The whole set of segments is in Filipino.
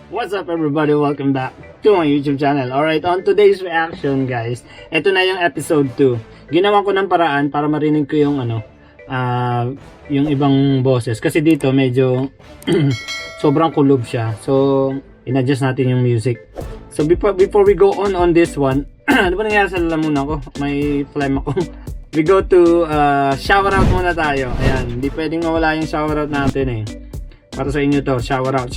What's up everybody? Welcome back to my YouTube channel. Alright, on today's reaction guys, ito na yung episode 2. Ginawa ko ng paraan para marinig ko yung yung ibang boses. Kasi dito medyo sobrang kulob siya. So, in-adjust natin yung music. So, before we go on this one, ano ba nangyari sa lalamunan ko? May phlegm ako. We go to shower out muna tayo. Ayan, hindi pwedeng mawala yung shower out natin eh. Para sa inyo to, shower out.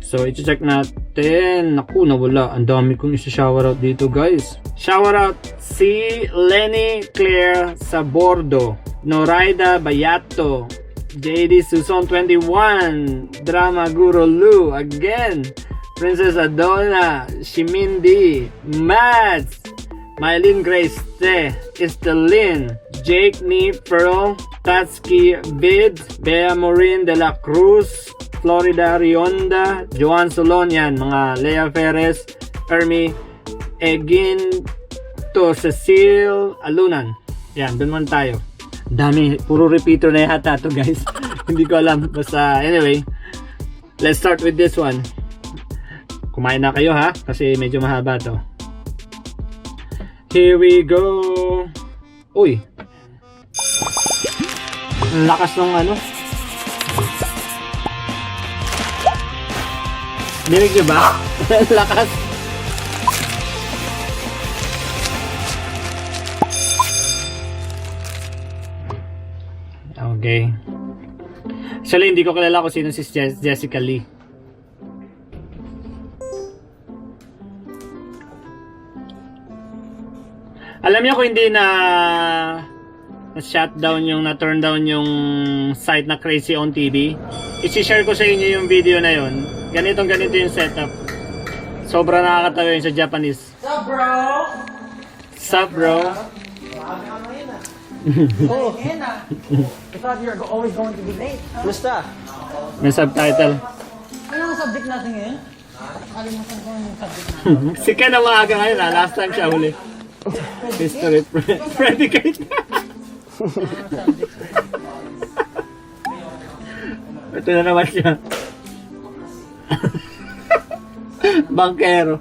So, i-check natin. Naku, nawala. Ang dami kong isa-shower out dito, guys. Shower out si Lenny Claire Sabordo, Noraida Bayato, JD Suson 21, Drama Guru Lu, again, Princess Adona, Shimindi, Mads, Mylene Grace Te, Estelin, Jake Nee Pearl, Tatsuki Bid, Bea Morin de la Cruz, Florida Rionda, Joan Solon, yan, mga Lea Perez, Ermi, Egin, to Cecile Alunan. Yan, dun man tayo. Dami, puro repeater na yata to guys. Hindi ko alam. Basta, anyway, let's start with this one. Kumain na kayo ha, kasi medyo mahaba to. Here we go. Uy. Ang lakas ng ano. Dinig nyo ba? Lakas. Okay. Actually, hindi ko kilala kung sino si Jessica Lee. Alam niyo kung hindi na-shutdown yung na-turn down yung site na Crazy on TV, i-share ko sa inyo yung video na yun. Ganito yung setup. Sobrang nakakatawa yun sa Japanese. Sup, bro? Sup, bro? Oh, Hannah. I thought you were always going to be late. Musta? May subtitle. Ano ang subject natin ngayon? Kalimutan ko yung subject natin. Si Ken na maaga ngayon ha. Last time siya huli. History predicate. Ito na naman siya. Bankero.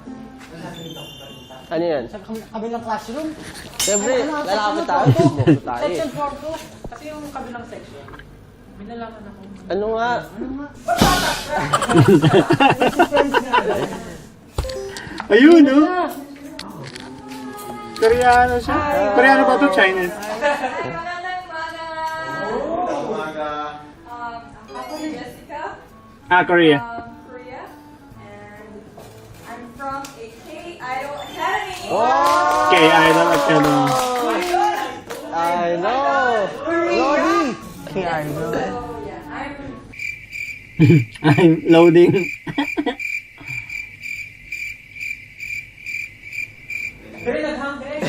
Ano yan? Sa kabilang classroom. Siyempre, lalapit tayo. Buko tayo. Section 4 kasi yung kabilang section. Binalaman ako. Ano nga? Ayun no? Koreano siya. Koreano ba ito? Chinese? Ako si Jessica, Korea. Korea, and I'm from a K-Idol Academy. Okay, idol at ano. I know! Lodi! K-Idol. So yeah, I'm loading. Very naghanggang.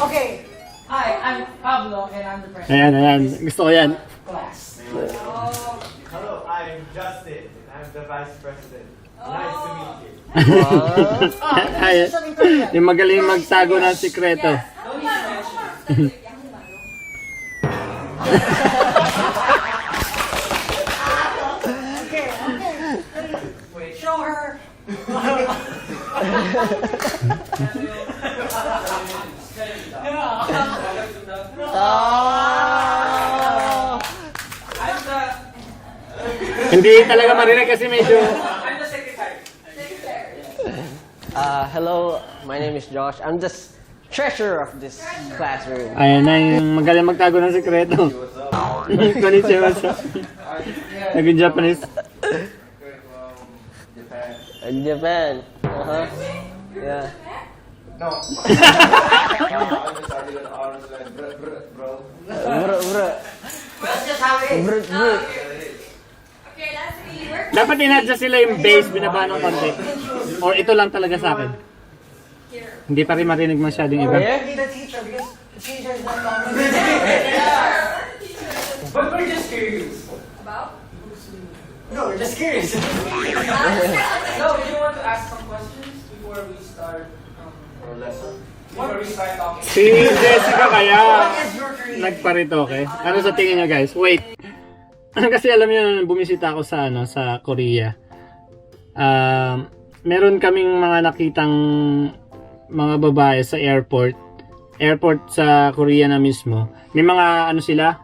Okay. Hi, I'm Pablo and I'm the president Ayan. Gusto ko yan. of class. Hello, I'm Justin. I'm the Vice President. Nice to meet you. Ay, yung magaling magtago ng sikreto. Wait, show her. Hindi talaga marinig kasi medyo... I'm the secretary. Hello, my name is Josh. I'm the treasurer of this classroom. Ayan na yung magaling magtago ng sikreto. Konnichiwa. Naging Japanese. In Japan. Uh-huh. Yeah. No. I'm just starting on honors like bro. Bro. That's just how it is. Bro. Okay, that's me. We're Dapat in-adjust sila yung bass, binaba ng konti. Or ito lang talaga sa akin. here. Hindi pa rin marinig masyadong iba. Yeah? Be the teacher because the teacher is not coming. But we're just curious. About? No, we're just curious. Uh, No, do you want to ask some questions before we start? Or lesson. Before we start talking. Si Jessica kaya What is your career? nagparitoke. Ano sa tingin nyo guys? Wait. kasi alam niyo nung bumisita ako sa sa Korea. Meron kaming mga nakitang mga babae sa airport sa Korea na mismo. May mga ano sila,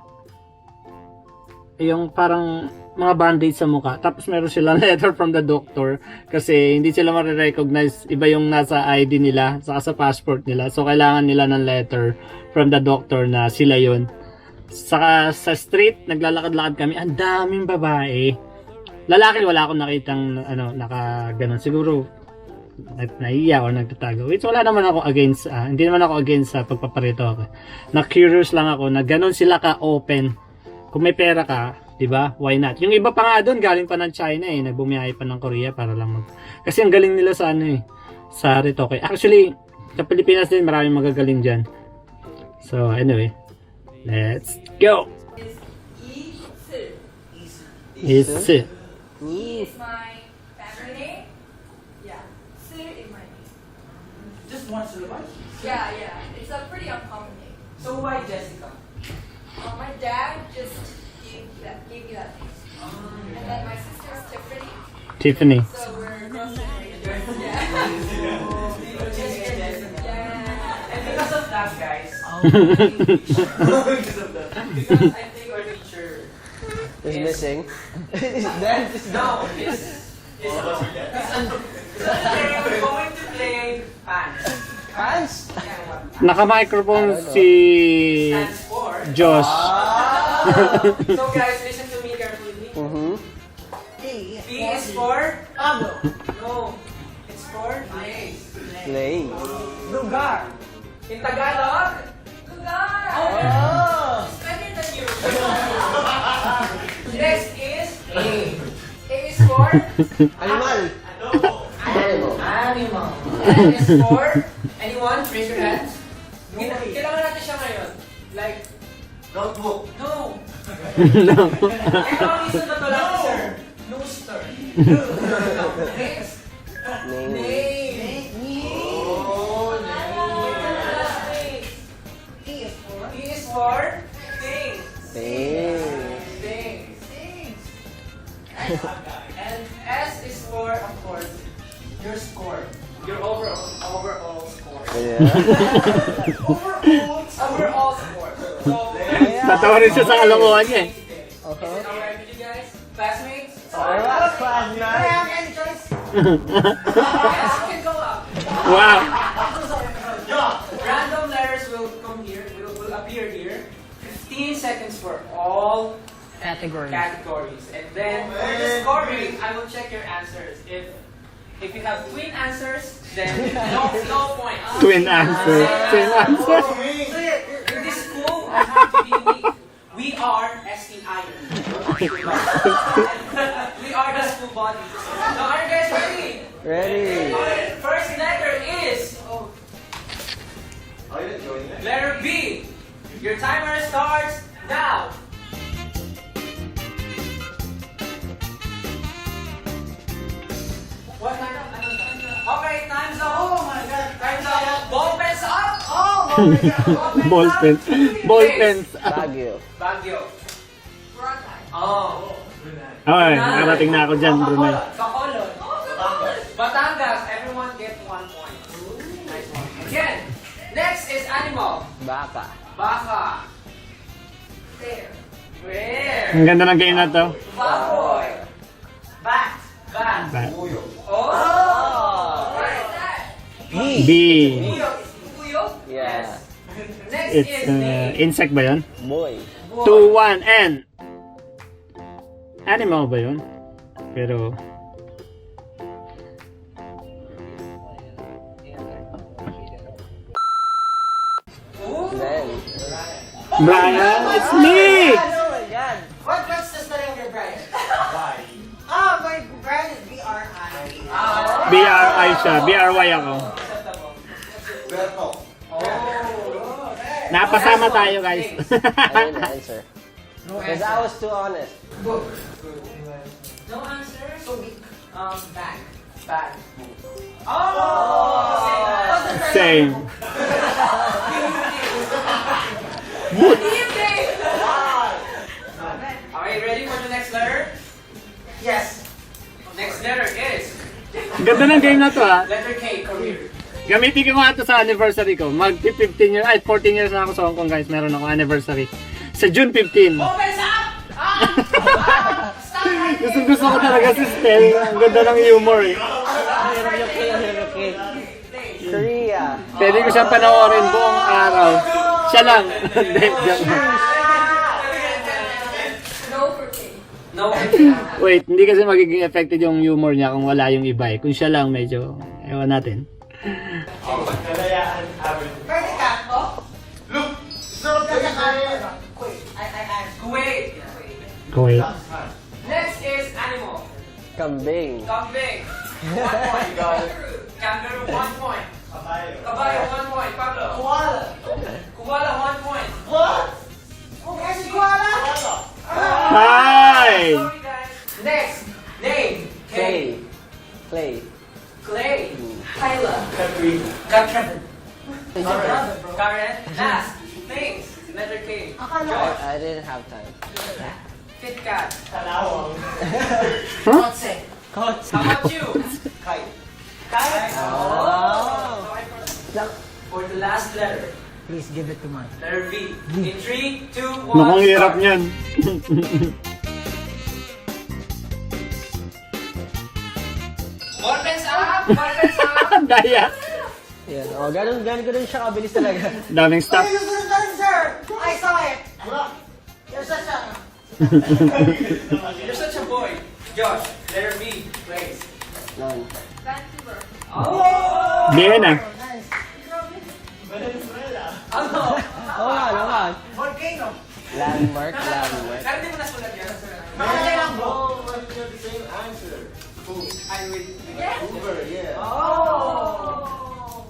yung parang mga band-aid sa mukha. Tapos meron silang letter from the doctor kasi hindi sila ma-recognize, iba yung nasa ID nila saka sa passport nila. So kailangan nila ng letter from the doctor na sila yun. Saka sa street, naglalakad-lakad kami, ang daming babae. Lalaki wala akong nakitang naka-ganon. Siguro naiiyak o nagtatago. Which wala naman ako against, hindi naman ako against sa pagpaparito ako. Na-curious lang ako na ganon sila ka-open. Kung may pera ka, diba? Why not? Yung iba pa nga doon, galing pa ng China nagbumiyahe pa ng Korea para lang kasi ang galing nila sa sa Retoke. Actually, sa Pilipinas din maraming magagaling dyan. So, anyway. Let's go! Isu. Is my family name. Yeah. Su is my name. Just one syllable. Yeah. It's a pretty uncommon name. So why Jessica? My dad just gave me that name. And then my sister is Tiffany. Tiffany. So we're close related. Yeah. And because of that, guys, because I think our teacher Is missing. Is dead. no is we're going to play fans. Fans? Yeah, what? Naka-microphone si Stands for. Josh. So guys, listen to me carefully. P is for no. It's for place. Play. Lugar. In Tagalog. Lugar! Oh. Better than you. Next is A. A is for Animal. Animal. N is for anyone? Raise your hands. Kailangan natin siya ngayon. Like, Notebook. no. Ito ang isa na to lang, sir. No stir. Next. Name. Oh, name. T is for things. Thing. Things. And S is for, of course, your score. Your overall score. Yeah. Overall score. So, Natawa rin siya sa kalokohan niya Is it alright with you guys? Classmates? Alright, class Do I night. have any choice? Yes, you can go up. Wow! Random letters will come here, will appear here. 15 seconds for all categories. And then for the scoring, I will check your answers. If you have twin answers, then no points. Twin answer. Twin answer. In this school, I have to be unique. We are ST Iron. We are the school body. Now, are you guys ready? Ready. First letter is Are you enjoying it? letter B. Your timer starts now. What time? Okay, time's up. Oh my God. Time's up. Ball pens up. Oh my God. Ball pens. Ball pens. Baguio. Baguio. Boracay. Oh. Okay, nakarating na ako dyan, Brunei. Bacolod. Batangas. Everyone get 1 point. Nice one. Again. Next is animal. Baka. Baka. There. Where? Ang ganda ng game na to. Baboy. Bat. Bat. Ba- Oh. What is that? B. Buyog. Buyog? Yeah. Next It's is the insect ba yun? Boy. 2, 1, and animal ba yun? Pero Then. Brian, it's me! Oh my God. What's the spelling of your Brian? My brand is BRI. B-R-I siya. B-R-Y ako. Acceptable. Berto. Oh. Napasama tayo, guys. I didn't answer. No Because I was too honest. No answer? So, bag. Bag. Oh! Same. Are you ready for Yes. Next letter is Ganda ng game na to ha. letter K, career. Gamitin ko nga ito sa anniversary ko. Mag 15 years, ay 14 years na ako sa Hong Kong guys. Meron ako anniversary. Sa June 15. Opens up! Gusto ko talaga si Stel. Ang ganda ng humor eh. Korea. Pwede ko siyang panoorin buong araw. Siya lang. Hindi, joke. No for K. No. Wait, hindi kasi magiging affected yung humor niya kung wala yung iba eh. Kung siya lang medyo, ewan natin. Kalayaan, average. Pwede ka? Oh? Look! Wait, I Kuwait. Kuwait. Next is animal. Kambing. Kambing. 1 point. Kangaroo, 1 point. Kabayo. Kabayo, 1 point. Pablo. Koala. Koala, 1 point. What? Oh, kasi koala? Hi! Sorry guys. Next, name. K. Clay. Clay. Kyla. Katrina. Karen. Karen. Last, things. Letter K. George. I didn't have time. Kit Kat. Kalawang. Kotse. How about you? Kite. Kite. Oh. For the last letter, Please give it to mine. letter V. In 3, 2, 1. Mukhang hirap start. niyan. Ballpens up! Ballpens up! Daya. Yan. Oh, ganun ko din siya kabilis talaga. Daming stuff. Hey, you could have sir. I saw it. You're such a... You're such a boy. Josh, letter V, please. None. Vancouver. Oh! Bien ah. Nice. Venezuela. Ano? Oo nga naman. Volcano. Landmark. Pero di mo nasulat yan. Malaki lang bro. Oh, why did you have the same answer? Cool. I will. Vancouver, yeah. Oh!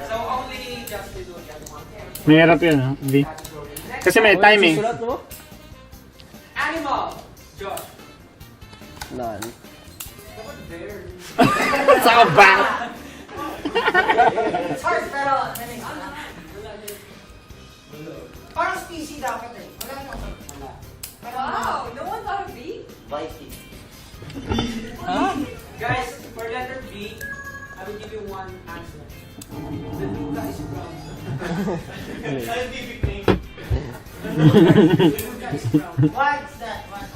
So only just to do that one. Mahirap yun ha. V. Category. Next, Kasi may timing. Sulat mo? animal. Josh. None. There. Saka ba? It's hard pero... Parang species dapat eh. Wala nang... Wow, no one thought of B? Viking. Guys, for letter B, I will give you one answer. The Luca is brown. Scientific name. The Luca is brown. What's that? What's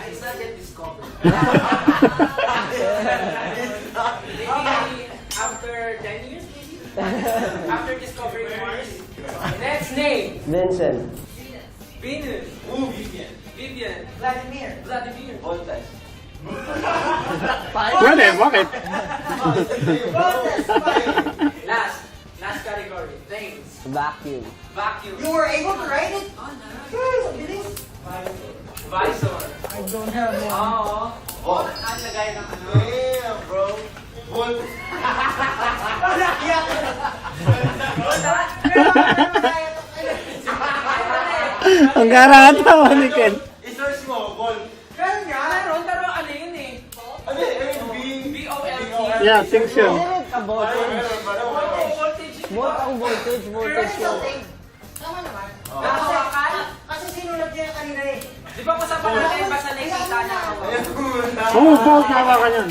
It's not yet discovered. It's Maybe after 10 years, maybe? After discovering Mars. Next name. Vincent. Venus. Ooh, Vivian. Vivian. Vladimir. Vladimir. Voltes. Pwede, bakit? Last category. Things. Vacuum. Vacuum. You were able to write it? Yes, bilis. Visor. I don't have one. Oo. Volt. Ang lagay ng ano. Damn, bro. Volt. Ang garatawa ni Ken. I-search mo, Volt. Ganun nga. Pero ano yun eh? Ano eh, B-O-L-T. Yeah, things yun. Ang voltage. Voltage. Volt ang voltage. Voltage yun. Tama naman. Nakawakan? Kasi sinulat niya kanina eh. Di ba usapan natin basta nakikita niya ako? Oo, both nawa ka yun.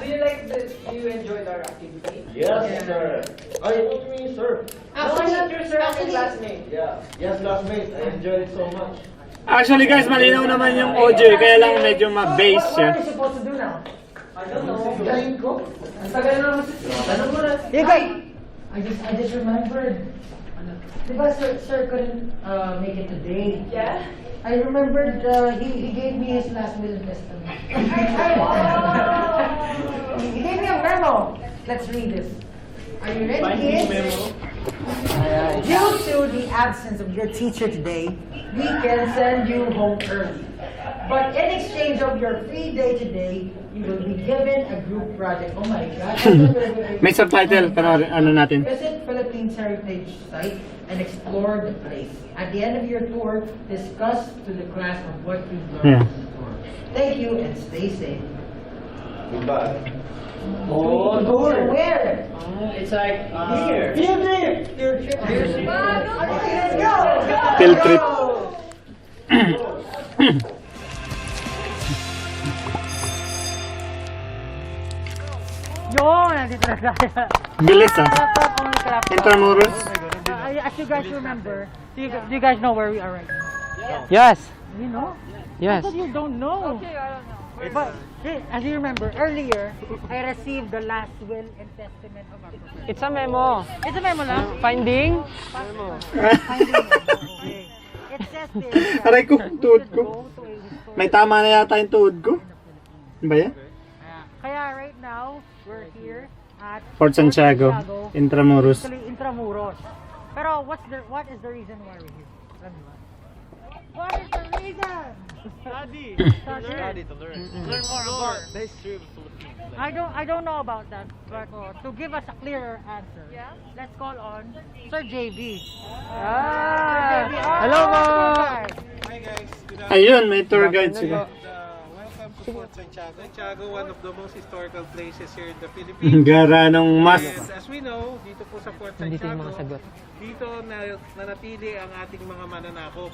Do you enjoy our activity? Yes, sir. Ay, what do you mean, sir? Why not your sir and classmate? Yeah. Yes, classmate. I enjoyed it so much. Actually guys, malinaw naman yung audio eh, kaya lang medyo ma-bass siya. supposed to do now? I don't know. Galing ko. Ang tagal naman sa tanong mo na. I just remembered. Diba sir couldn't make it today? Yeah? I remembered he gave me his last will and testament. He gave me a memo. Let's read this. Are you ready, kids? Due to the absence of your teacher today, we can send you home early. But in exchange of your free day today, you will be given a group project. Oh my gosh. May subtitle, pero ano natin. Visit Philippines Heritage Site and explore the place. At the end of your tour, discuss to the class of what you've learned in the tour. Thank you and stay safe. Goodbye. Oh, tour. Where? It's like Here. Field trip. Okay, let's go. Field trip. Yun, nandito na tayo. Bilis ah. Laptop only clap. Intramuros. As you guys remember, do you guys know where we are right now? Yes. You know? Yes. But you don't know. Okay, I don't know. But as you remember, earlier, I received the last will and testament of our professor. It's a memo. It's a memo lang. Finding? Okay. It says this. Aray ko, tuhod ko. Go to a historic May tama na yata yung tuhod ko. Ano ba yan? Kaya right now, we're here at Fort Santiago, Intramuros. Actually, Intramuros. Pero what is the reason why we're here? Alam niyo ba? What is the reason? Study. Study. To learn. Learn more about the history of the Philippines. I don't know about that, but to give us a clearer answer, Yeah? let's call on Sir JV. Ah! JV, Hello po! Hi guys. Good afternoon. Ayun, may tour guide sila. Welcome to Fort Santiago. Santiago, one of the most historical places here in the Philippines. Gara ng mas. And as we know, dito po sa Fort Nandito yung Santiago, mga sagot. dito nanatili ang ating mga mananakop.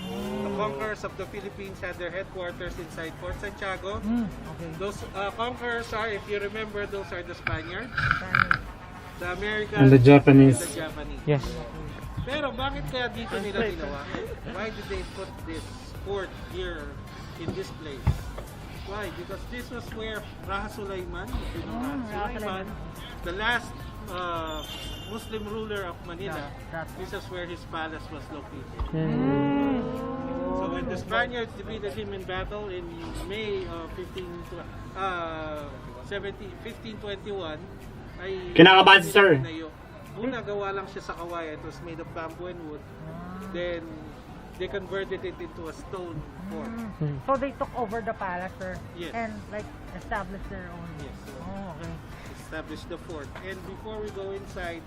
The conquerors of the Philippines had their headquarters inside Fort Santiago. Those conquerors are, if you remember, those are the Spaniards, the Americans, And the Japanese. and the Japanese. Yes. Pero bakit kaya dito nila ginawa? Why did they put this fort here in this place? Why? Because this was where Raja Sulaiman, you know, Raja Sulaiman, the last Muslim ruler of Manila, this is where his palace was located. So when the Spaniards defeated him in battle in May of 1521, ay Kinakabahan si sir. Una gawa lang siya sa kawayan. It was made of bamboo and wood. Then they converted it into a stone fort. So they took over the palace, sir, Yes. and like established their own. Yes. Oh, okay. Established the fort. And before we go inside,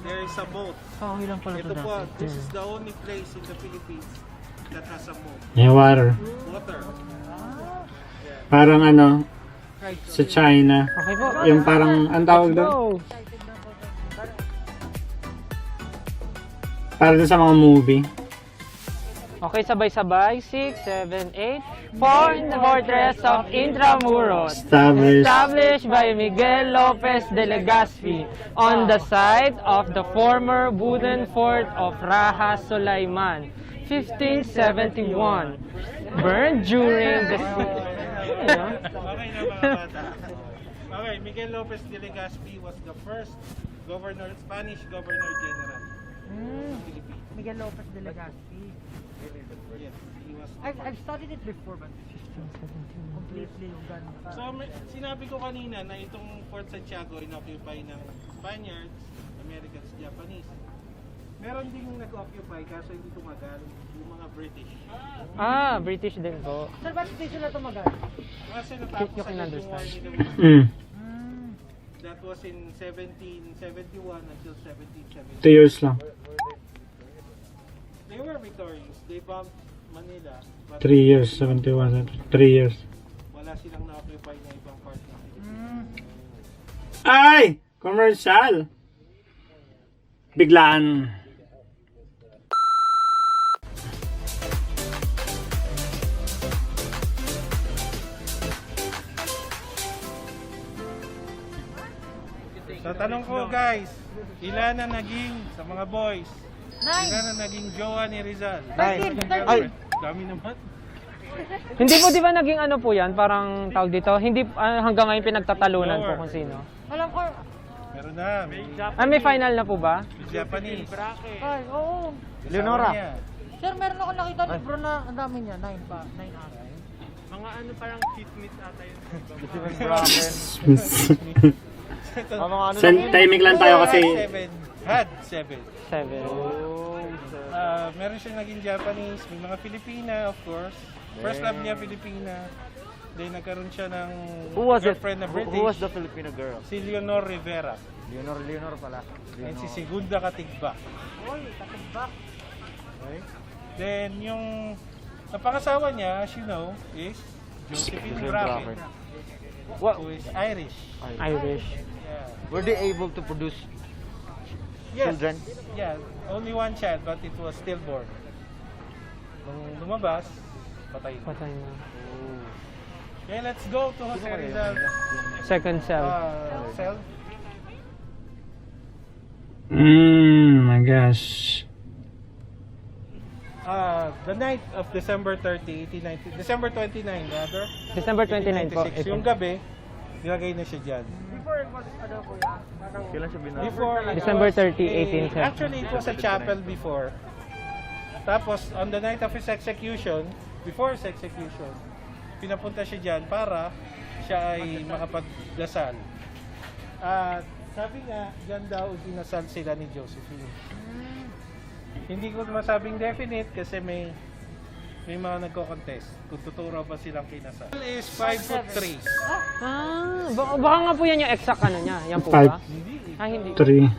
there is a moat. Oh, ilang pala Ito po, this is the only place in the Philippines that has a moat. May water. Water. Parang ano, sa China. Okay po. Yung parang, ang tawag doon? Go! Para doon sa mga movie. Okay, sabay-sabay. 6, 7, 8. Fort in the Fortress of Intramuros. Established by Miguel Lopez de Legazpi on the site of the former wooden fort of Raja Sulaiman, 1571. Burned during the... Okay na mga bata. Okay, Miguel Lopez de Legazpi was the first governor, Spanish governor general of the Philippines. Miguel Lopez de Legazpi. Yes, he was. I've studied it before, but completely gone. So sinabi ko kanina na itong Fort Santiago inoccupy ng Spaniards, Americans, Japanese. Meron ding nag-occupy kaso hindi tumagal, yung mga British. Ah, British din po. Sir, ba't station na tumagal? Kasi natapos You can agad yung understand. war nila. That was in 1771 until 1770. 2 years lang. They were victorious. They bombed Manila. But 3 years, 71, 3 years. wala silang na-occupy na ibang part ng Philippines. Ay! Commercial! Biglaan. So tanong ko guys, ilan na naging sa mga boys? Ilan na naging jowa ni Rizal? Ay. Dami naman. Hindi po di ba naging ano po yan? Parang tawag dito? Hindi hanggang ngayon pinagtatalunan po kung sino. Alam ko, Meron na. May final na po ba? Japanese. ay, oo. Leonora. Sir, meron ako nakita libro na ang dami niya, 9 pa, 9 ata. Mga ano parang kitmit ata yun. Timing lang tayo kasi Had 7. 7. Meron siya naging Japanese, may mga Filipina of course. First love niya Filipina. Then nagkaroon siya ng girlfriend na British. Who was the Filipino girl? Si Leonor Rivera. Leonor pala. And si Segunda Katigbak. Uy, katigbak. Okay? Then yung napangasawa niya, as you know, is Josephine Brackett, who is Irish. Irish. Yeah. Were they able to produce Yes. children? Yeah, only one child but it was stillborn. Nung lumabas, patay na. Patay na. Okay, let's go to Jose Rizal Second cell. cell. My gosh. The night of December 30, 1890, December 29 rather. December 29 po. 1896. Yung gabi, nilagay na siya dyan. Kailan siya binasa? Before, it December was 30, a- 1870. Actually, it was a chapel before. Tapos, on the night of his execution, before his execution, pinapunta siya dyan para siya ay makapagdasal. At sabi nga, dyan daw dinasal sila ni Josephine. Hindi ko masabing definite kasi may mga nagko-contest kung totoo raw ba silang kinasal. Is 5'3". Baka nga po yan yung exact ano niya. Yan po Five. ba? Hindi. 3.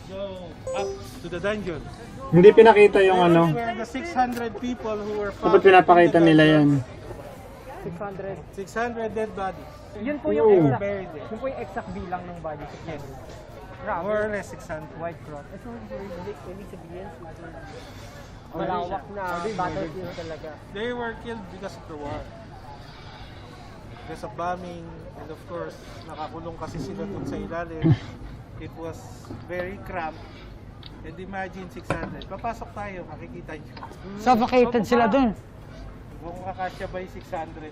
Go up to the dungeon. Hindi pinakita yung ano. Where the 600 people who were Dapat found pinapakita in the nila dungeon. yan. 600 dead bodies. Yun po Oo. yung exact. Buried there. Yun po yung exact bilang ng body. Yes. More or less 600. White cross. Ibig sabihin, malawak na battlefield talaga. They were killed because of the war. Because of bombing, and of course, nakakulong kasi sila dun sa ilalim. It was very cramped. And imagine 600. Papasok tayo, makikita nyo. Suffocated sila dun. Kung kakasya ba yung 600.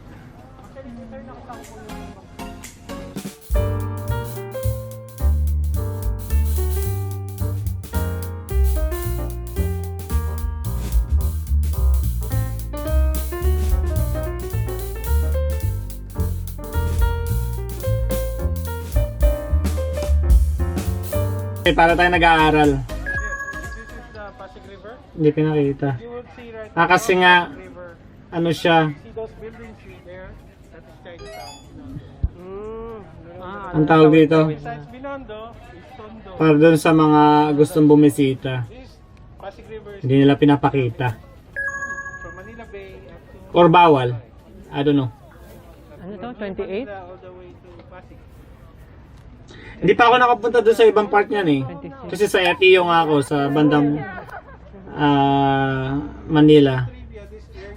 Okay, para tayo nag-aaral. This is the Pasig River. Hindi pinakita. You will see right Kasi now, nga, Pasig River. ano siya, See those buildings there? That is Chinatown. ang tawag dito, Besides Binondo, is Tondo. para doon sa mga gustong bumisita. This Pasig River is Hindi nila pinapakita. from Manila Bay up to Or bawal. I don't know. Ano to? 28? Manila all the way to Pasig. Hindi pa ako nakapunta doon sa ibang part niyan eh. Kasi sa FEO nga ako, sa bandang Manila.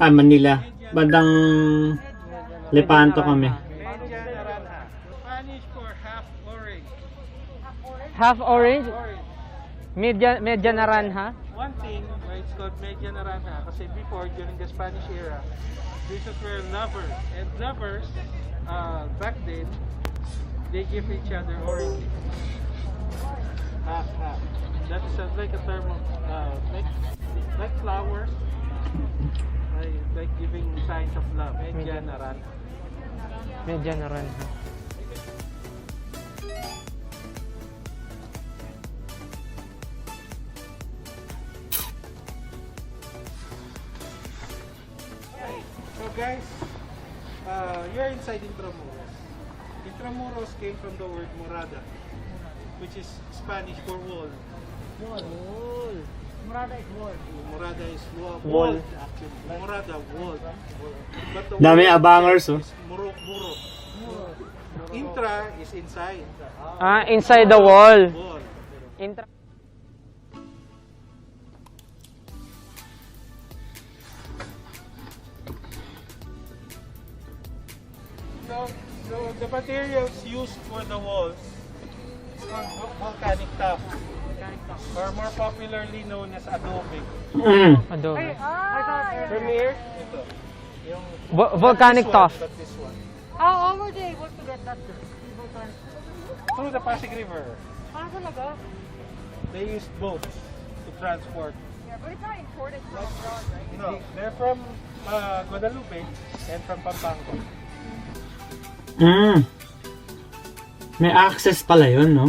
Manila. Bandang Lepanto kami. Media Naranja. Spanish for half orange. Half orange, Orange. medya naranja. One thing why it's called Media Naranja, kasi before, during the Spanish era, these were lovers. And lovers, back then, they give each other orange. Half. That is like a term of, like flowers, like giving signs of love. Media Naranja. Medya naranja. So guys, you're inside Intramuros. Intramuros came from the word morada, which is Spanish for wall. Murada is wall. Morada is wall. Wall. Actually, morada wall. But the Dami word abangers, oh. is muro. Intra is inside. Inside the wall. Wall. Intra. So the materials used for the walls is called volcanic tuff, or more popularly known as adobe. Adobe. From here, ito. Yung Volcanic this one, tuff. but this one. How were they able to get that? Through the Pasig River. Talaga? They used boats to transport. Yeah, but it's not imported from abroad, right? No, they're from Guadalupe and from Pampanga. May access pala yun, no?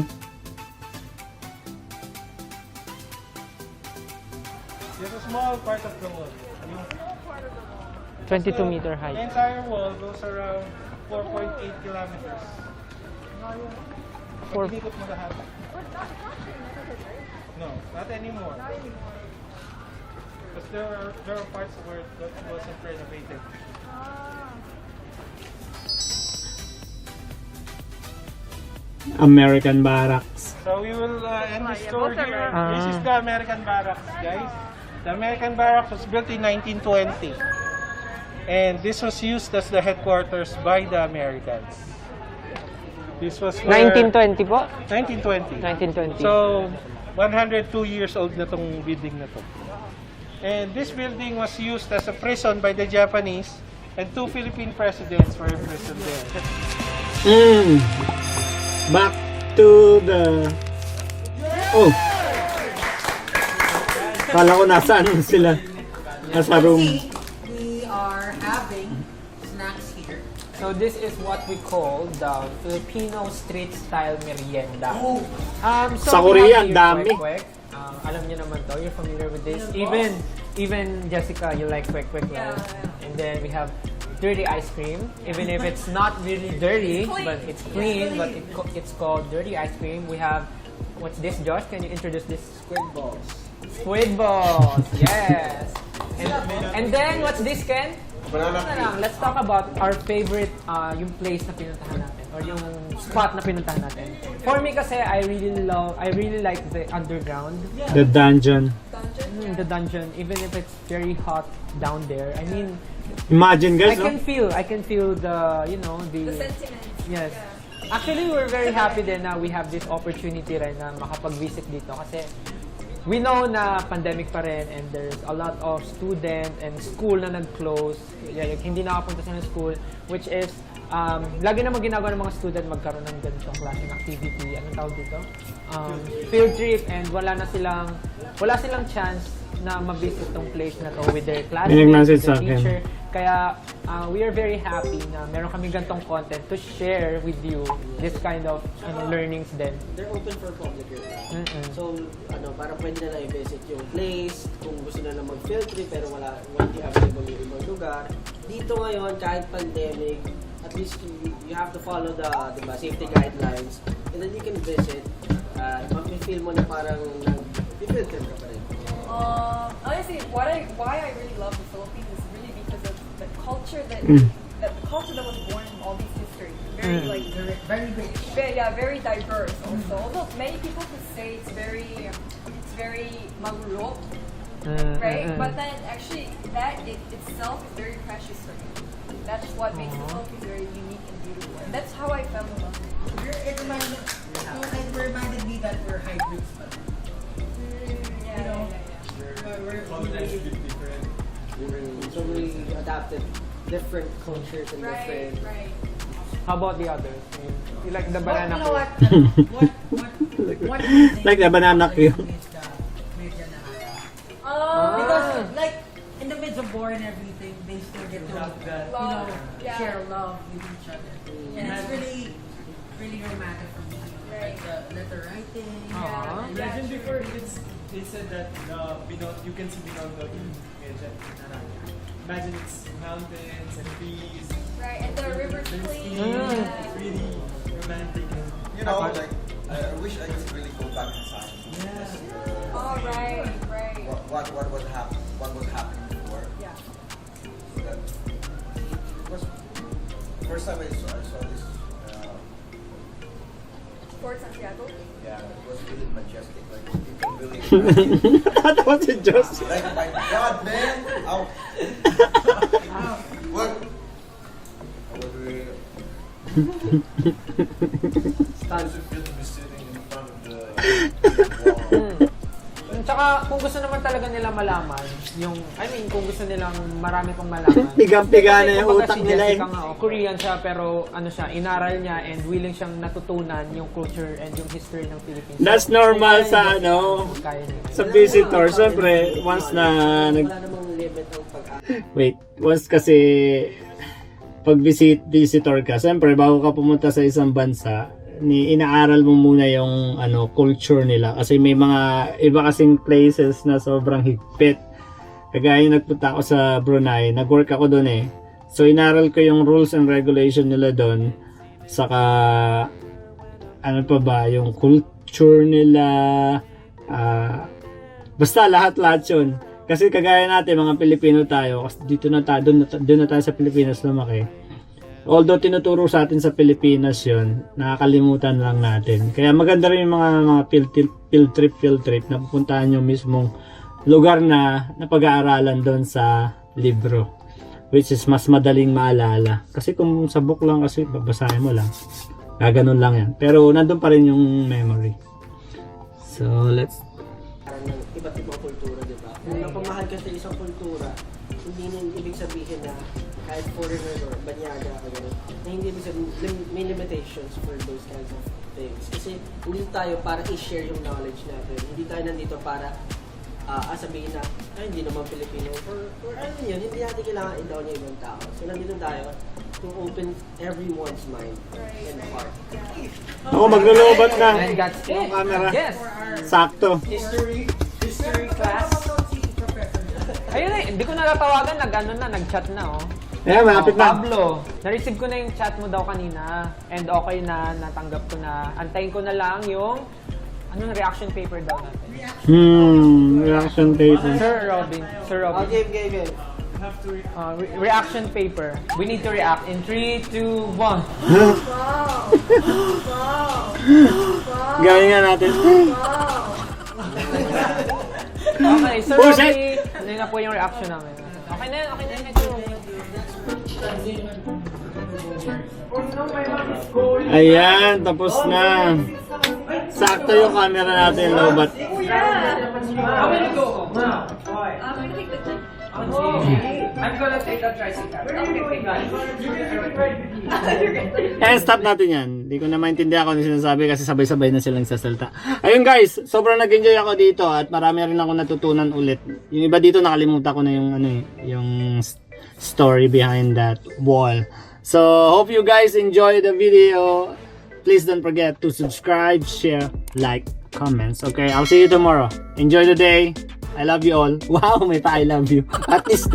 There's a small part of the wall. Yung 22 meter the height. entire wall goes around 4.8 kilometers. Four- Pag inikot mo lahat. No, not anymore. Because there are parts where that wasn't renovated. American Barracks. So we will end the story here. Ah. This is the American Barracks, guys. The American Barracks was built in 1920. And this was used as the headquarters by the Americans. This was where... 1920 po? 1920. 1920. So, 102 years old na tong building na to. And this building was used as a prison by the Japanese, and 2 Philippine presidents were imprisoned there. Back to the... Oh! Kala ko nasaan sila. Nasa room. We are having snacks here. So this is what we call the Filipino street style merienda. So Sa we Korea, have here dami. kwek-kwek. Alam niyo naman to, you're familiar with this. Even Jessica, you like kwek-kwek, right? And then we have dirty ice cream. Even if it's not really dirty, but it's clean, but it's called dirty ice cream. We have, what's this, Josh? Can you introduce this? Squid balls. Squid balls, yes. And then, what's this, Ken? Banana Let's talk about our favorite, yung place na pinuntahan natin, or yung spot na pinuntahan natin. For me kasi, I really like the underground. The dungeon. The dungeon, even if it's very hot down there. I mean, Imagine guys, I can feel the, The sentiment. Yes. Actually, we're very happy din na we have this opportunity rin na makapag-visit dito kasi we know na pandemic pa rin and there's a lot of student and school na nag-close. Hindi nakapunta sa school, which is lagi naman ginagawa ng mga student magkaroon ng ganitong klaseng activity. Anong tawag dito? Field trip, and wala silang chance na ma-visit tong place na to with their classmates, with their teacher. Kaya we are very happy na meron kami gantong content to share with you this kind of learnings din. They're open for public area. So, parang pwede na i-visit yung place, kung gusto na mag-field trip pero hindi available yung ibang lugar. Dito ngayon, kahit pandemic, at least you have to follow the safety guidelines, and then you can visit. Mag-feel mo na parang nag-field trip ka pa rin. Honestly, why I really love the Philippines is really because of the culture that was born in all these history. Very Very rich. very diverse also. Although many people could say it's very malurok, right? But then actually that itself is very precious for me. That's what makes the Philippines very unique and beautiful. And that's how I fell in love with it. It reminded me that we're hybrids. But, So we adapted different cultures and different... Right. How about the others? You like the banana you know cue? what Like the banana cue. is the Merienda Nahara. Because like in the midst of war and everything, they still get to share love with each other. And it's really romantic for me. Like the letter writing. Imagine before they said that you can see Binondo in Medjay. Imagine it's mountains and trees. Right, and the river's clean. It's really romantic. Like I wish I could really go back in time. Oh, right. What was happening before? Yeah. That it was first time I saw this. Fort Santiago. Yeah, it was really majestic. Like you can really. That was it, Josh. Like my God, man! Ow. What? I was really. How does it feel to be sitting in front of the wall? Tsaka kung gusto naman talaga nila malaman, kung gusto nilang marami pang malaman. Pigang-piga na yung kumbaga utak si nila Jessica nga, Korean siya pero inaral niya and willing siyang natutunan yung culture and yung history ng Philippines. That's normal sa Kaya niya. sa visitor. Siyempre, once na Wala namang limit ang pag-aaral. Wait, once kasi pag visitor ka, siyempre bago ka pumunta sa isang bansa, inaaral mo muna yung culture nila kasi may mga iba kasing places na sobrang higpit. Kagaya nagpunta ako sa Brunei, nag-work ako doon eh. So inaral ko yung rules and regulation nila doon. Saka pa ba yung culture nila, basta lahat yun. Kasi kagaya natin mga Pilipino tayo, kasi doon na tayo sa Pilipinas lumaki. Although tinuturo sa atin sa Pilipinas yun, nakakalimutan lang natin. Kaya maganda rin yung mga field trip na pupuntahan yung mismong lugar na napag-aaralan doon sa libro. which is mas madaling maalala. Kasi kung sa book lang kasi babasahin mo lang, gaganon lang yan. Pero nandun pa rin yung memory. So, let's... Parang ng iba't ibang kultura, di ba? Kung napamahal ka sa isang kultura, hindi na ibig sabihin na kahit foreigner or banyaga o gano'n, na hindi ibig sabihin, may limitations for those kinds of things. Kasi hindi tayo para i-share yung knowledge natin. Hindi tayo nandito para sabihin na, ay, hindi naman Pilipino. Or ano yun, hindi natin kailangan i-down yung ibang tao. So nandito tayo to open everyone's mind and heart. Ako, maglulubat na. And that's it. Yung camera. Yes. Sakto. History class. Ayun na, hindi ko natatawagan, nag-chat na, oh. Ayan, malapit na. Pablo, na-receive ko na yung chat mo daw kanina. And okay na, natanggap ko na. Antayin ko na lang yung reaction paper daw natin. Reaction paper. Sir Robin. Game. Reaction paper. We need to react in 3, 2, 1. Gawin nga natin. Okay, Sir Bullshit! Robin. Ano na po yung reaction namin? Okay na yan. Ayan, tapos na. Sakto yung camera natin, lobat. I'm gonna go home. I'm gonna take the jet. I'm gonna take the tricycle. Eh, stop natin yan. Hindi ko na maintindihan kung ano sinasabi kasi sabay-sabay na silang sasalta. Ayun guys, sobrang nag-enjoy ako dito at marami rin ako natutunan ulit. Yung iba dito nakalimutan ko na yung yung story behind that wall. So, hope you guys enjoy the video. Please don't forget to subscribe, share, like, comments. Okay, I'll see you tomorrow. Enjoy the day. I love you all. Wow, may pa I love you. At least